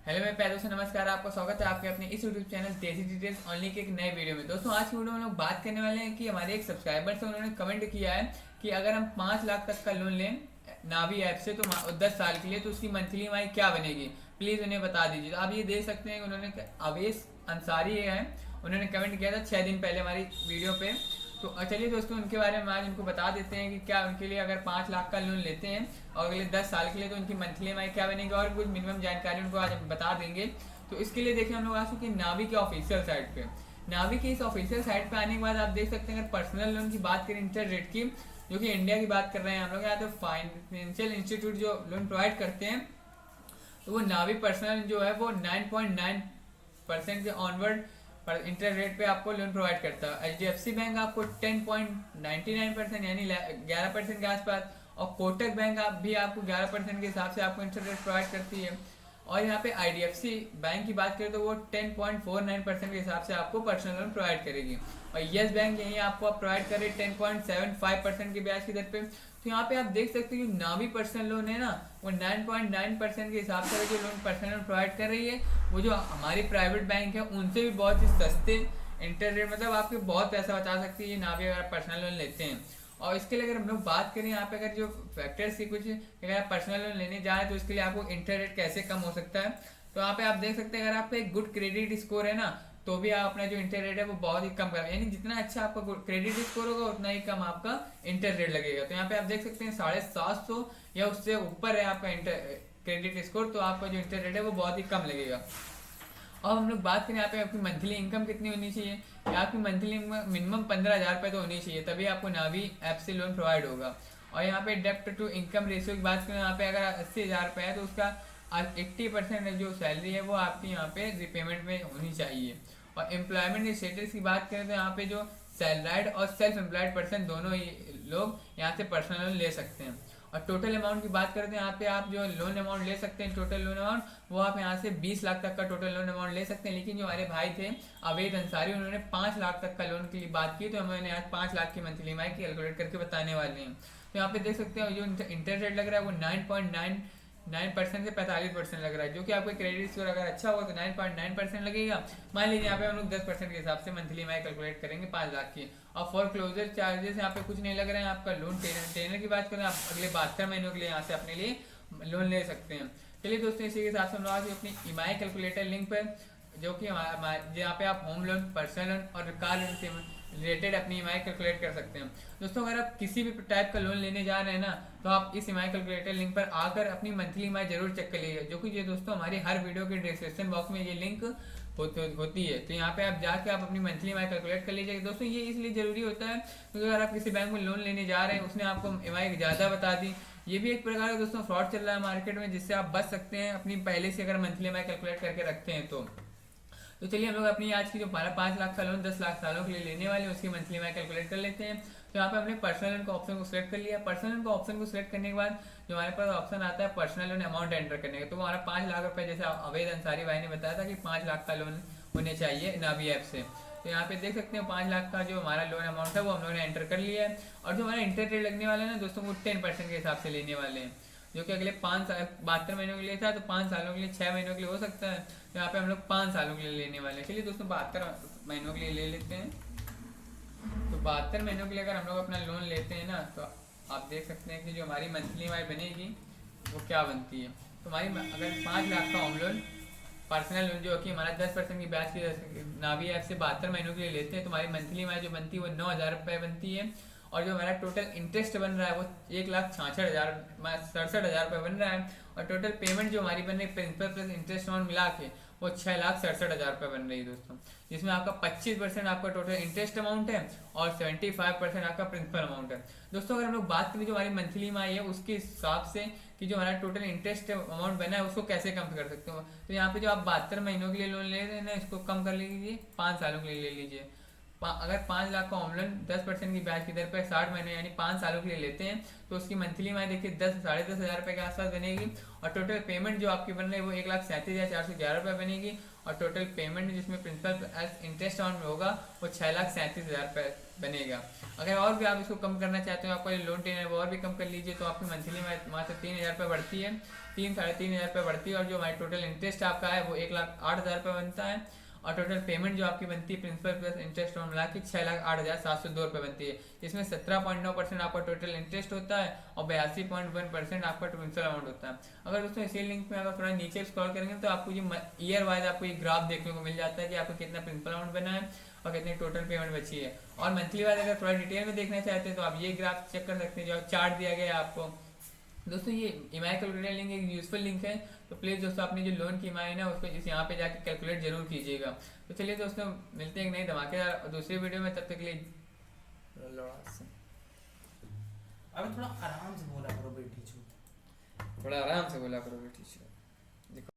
Hello मेरे प्यारों से नमस्कार। आपका स्वागत है आपके अपने इस यूट्यूब चैनल देसी डिटेल्स ऑनली के एक नए वीडियो में। दोस्तों आज की वीडियो में हम लोग बात करने वाले हैं कि हमारे एक सब्सक्राइबर से उन्होंने कमेंट किया है कि अगर हम 5 लाख तक का लोन लें नावी ऐप से तो 10 साल के लिए तो उसकी मंथली ईएमआई क्या बनेगी, प्लीज़ उन्हें बता दीजिए। तो आप ये देख सकते हैं कि उन्होंने अवेश अंसारी है, उन्होंने कमेंट किया था 6 दिन पहले हमारी वीडियो पे। तो चलिए दोस्तों उनके बारे में आज उनको बता देते हैं कि क्या उनके लिए अगर 5 लाख का लोन लेते हैं और अगले 10 साल के लिए तो उनकी मंथली ईएमआई क्या बनेगी और कुछ मिनिमम जानकारी उनको आज हम बता देंगे। तो इसके लिए देखिए हम लोग आ चुके हैं नावी के ऑफिशियल साइट पे। नावी की इस ऑफिशियल साइट पे आने के बाद आप देख सकते हैं अगर पर्सनल लोन की बात करें इंटरेस्ट रेट की, जो कि इंडिया की बात कर रहे हैं हम लोग, यहाँ तो फाइनेंशियल इंस्टीट्यूट जो लोन प्रोवाइड करते हैं तो वो नावी पर्सनल जो है वो 9.9% के ऑनवर्ड पर इंटरेस्ट रेट पे आपको लोन प्रोवाइड करता है। एचडीएफसी बैंक आपको 10.99% यानी 11% के आसपास, और कोटक बैंक आप भी आपको 11% के हिसाब से आपको इंटरेस्ट रेट प्रोवाइड करती है। और यहाँ पे आईडीएफसी बैंक की बात करें तो वो 10.49% के हिसाब से आपको पर्सनल लोन प्रोवाइड करेगी, और यस बैंक यही आपको प्रोवाइड करे 10.75% के ब्याज की दर पे। तो यहाँ पे आप देख सकते हैं कि नावी पर्सनल लोन है ना, वो 9.9% के हिसाब से जो लोन पर्सनल लोन प्रोवाइड कर रही है वो जो हमारी प्राइवेट बैंक है उनसे भी बहुत ही सस्ते इंटरेस्ट रेट, मतलब आपके बहुत पैसा बचा सकती है ये नावी अगर पर्सनल लोन लेते हैं। और इसके लिए अगर हम लोग बात करें यहाँ पे अगर जो फैक्टर्स की कुछ, अगर आप पर्सनल लोन लेने जा रहे हैं तो इसके लिए आपको इंटरेस्ट रेट कैसे कम हो सकता है, तो यहाँ पे आप देख सकते हैं अगर आपका एक गुड क्रेडिट स्कोर है ना तो भी आप अपना जो इंटरेस्ट रेट है वो बहुत ही कम कर, यानी जितना अच्छा आपका क्रेडिट स्कोर होगा उतना ही कम आपका इंटरेस्ट रेट लगेगा। तो यहाँ पे आप देख सकते हैं 750 या उससे ऊपर है आपका क्रेडिट स्कोर, तो आपका जो इंटरेस्ट रेट है वो बहुत ही कम लगेगा। और हम लोग बात करें यहाँ पे आपकी मंथली इनकम कितनी होनी चाहिए, या आपकी मंथली मिनिमम 15,000 रुपये तो होनी चाहिए, तभी आपको नावी ऐप से लोन प्रोवाइड होगा। और यहाँ पे डेप्ट टू इनकम रेशियो की बात करें, यहाँ पे अगर 80,000 रुपये है तो उसका 80% जो सैलरी है वो आपकी यहाँ पे रिपेमेंट में होनी चाहिए। और एम्प्लॉयमेंट स्टेटस की बात करें तो यहाँ पे जो सैलराइड और सेल्फ एम्प्लॉयड पर्सन दोनों ही लोग यहाँ से पर्सनल लोन ले सकते हैं। और टोटल अमाउंट की बात करते हैं यहाँ पे आप जो लोन अमाउंट ले सकते हैं, टोटल लोन अमाउंट वो आप यहाँ से 20 लाख तक का टोटल लोन अमाउंट ले सकते हैं। लेकिन जो हमारे भाई थे अवैध अंसारी, उन्होंने 5 लाख तक का लोन के लिए बात की, तो हमने आज 5 लाख की मंथली ईएमआई कैलकुलेट करके बताने वाले हैं। तो यहाँ पे देख सकते हैं जो इंटरेस्ट रेट लग रहा है वो 9.99% से 45% लग रहा है, जो कि आपका क्रेडिट स्कोर अगर अच्छा होगा तो 9.9% लगेगा। मान लीजिए यहाँ पे हम लोग 10% के हिसाब से मंथली ईएमआई कैलकुलेट करेंगे 5 लाख की। और फॉर क्लोजर चार्जेस यहाँ पे कुछ नहीं लग रहा है। आपका लोन टेनर की बात करें, आप अगले 72 महीनों के लिए यहाँ से अपने लिए लोन ले सकते हैं। चलिए दोस्तों इसी के हिसाब से हम लोग आज अपनी ईएमआई कैलकुलेटर लिंक पर, जो कि यहाँ पे आप होम लोन, पर्सनल लोन और कार लोन से रिलेटेड अपनी ईएमआई कैलकुलेट कर सकते हैं। दोस्तों अगर आप किसी भी टाइप का लोन लेने जा रहे हैं ना तो आप इस ईएमआई कैलकुलेटर लिंक पर आकर अपनी मंथली ईएमआई जरूर चेक कर लीजिए, जो कि ये दोस्तों हमारी हर वीडियो के डिस्क्रिप्शन बॉक्स में ये लिंक होती है। तो यहाँ पे आप जाके आप अपनी मंथली ईएमआई कैलकुलेट कर लीजिए। दोस्तों ये इसलिए जरूरी होता है क्योंकि अगर आप किसी बैंक में लोन लेने जा रहे हैं उसने आपको ईएमआई ज़्यादा बता दी, ये भी एक प्रकार का दोस्तों फ्रॉड चल रहा है मार्केट में, जिससे आप बच सकते हैं अपनी पहले से अगर मंथली ईएमआई कैलकुलेट करके रखते हैं तो चलिए हम लोग अपनी आज की जो 5 लाख का लोन 10 लाख सालों के लिए लेने वाले हैं उसकी मंथली ईएमआई कैलकुलेट कर लेते हैं। तो यहाँ पे हमने पर्सनल लोन का ऑप्शन को सिलेक्ट कर लिया। पर्सनल लोन का ऑप्शन को सिलेक्ट करने के बाद जो हमारे पास ऑप्शन आता है पर्सनल लोन अमाउंट एंटर करने का, तो हमारा 5 लाख रुपए, जैसे अवैध अंसारी भाई ने बताया था कि 5 लाख का लोन होने चाहिए नावी ऐप से। तो यहाँ पे देख सकते हैं 5 लाख का जो हमारा लोन अमाउंट है वो हम लोगों ने एंटर कर लिया है। और जो हमारा इंटरेस्ट रेट लगने वाला है ना दोस्तों वो 10% के हिसाब से लेने वाले हैं, जो कि अगले 72 महीनों के लिए था, तो 5 सालों के लिए 6 महीनों के लिए हो सकता है। तो यहाँ पे हम लोग 5 सालों के लिए लेने वाले हैं। चलिए दोस्तों 72 महीनों के लिए ले लेते हैं। तो 72 महीनों के लिए अगर हम लोग अपना लोन लेते हैं ना तो आप देख सकते हैं कि जो हमारी मंथली ईएमआई बनेगी वो क्या बनती है। तो हमारी अगर 5 लाख का होम लोन पर्सनल लोन जो कि हमारा 10% की ब्याज की नावी ऐप से 72 महीनों के लिए लेते हैं तो हमारी मंथली ईएमआई जो बनती है वो 9,000 रुपये बनती है। और जो हमारा टोटल इंटरेस्ट बन रहा है वो 1,66,000 रुपये बन रहा है। और टोटल पेमेंट जो हमारी बन रही है प्रिंसिपल प्लस इंटरेस्ट अमाउंट मिला के वो 6,67,000 रुपये बन रही है दोस्तों, जिसमें आपका 25% आपका टोटल इंटरेस्ट अमाउंट है और 75% आपका प्रिंसिपल अमाउंट है। दोस्तों अगर हम लोग बात करें जो हमारी मंथली ईएमआई है उसके हिसाब से कि जो हमारा टोटल इंटरेस्ट अमाउंट बना है उसको कैसे कम कर सकते हो, तो यहाँ पे जो आप 72 महीनों के लिए लोन ले रहे हैं ना इसको कम कर लीजिए, 5 सालों के लिए ले लीजिए। अगर 5 लाख का होम लोन 10% की ब्याज की दर पर 60 महीने यानी 5 सालों के लिए लेते हैं तो उसकी मंथली ईएमआई देखिए 10-10,500 रुपये के आसपास बनेगी। और टोटल पेमेंट जो आपकी बन रही है वो 1,37,411 रुपये बनेगी। और टोटल पेमेंट जिसमें प्रिंसिपल इंटरेस्ट अमाउंट में होगा वो 6,37,000 रुपये बनेगा। अगर और भी आप इसको कम करना चाहते हो, आपका जो लोन टेन है वो और भी कम कर लीजिए, तो आपकी मंथली मात्र 3,000 रुपये बढ़ती है, 3 साढ़े 3 हज़ार रुपये बढ़ती है। और जो हमारी टोटल इंटरेस्ट आपका है वो 1,08,000 रुपये बनता है। और टोटल पेमेंट जो आपकी बनती है प्रिंसिपल प्लस इंटरेस्ट और मिला के 6,08,702 रुपये बनती है। इसमें 17.9% आपका टोटल इंटरेस्ट होता है और 82.1% आपका प्रिंसिपल अमाउंट होता है। अगर दोस्तों इसी लिंक में अगर थोड़ा नीचे स्क्रॉल करेंगे तो आपको ये ईयर वाइज आपको ये ग्राफ देखने को मिल जाता है कि आपको कितना प्रिंसिपल अमाउंट बना है और कितनी टोटल पेमेंट बची है। और मंथली वाइज अगर थोड़ा डिटेल में देखना चाहते हैं तो आप ये ग्राफ चेक कर सकते हैं, जो चार्ट दिया गया है आपको। दोस्तों ये ईएमआई कैलकुलेटर लिंक एक यूजफुल लिंक है, तो प्लीज़ दोस्तों अपनी जो लोन की ईएमआई ना उसको इस यहाँ पे जाके कैलकुलेट जरूर कीजिएगा। तो चलिए दोस्तों मिलते हैं एक नई धमाकेदार दूसरी वीडियो में, तब तक के लिए अबे थोड़ा आराम से बोला करो बेटी छू। थोड़ा आराम से बोला करो बेटी।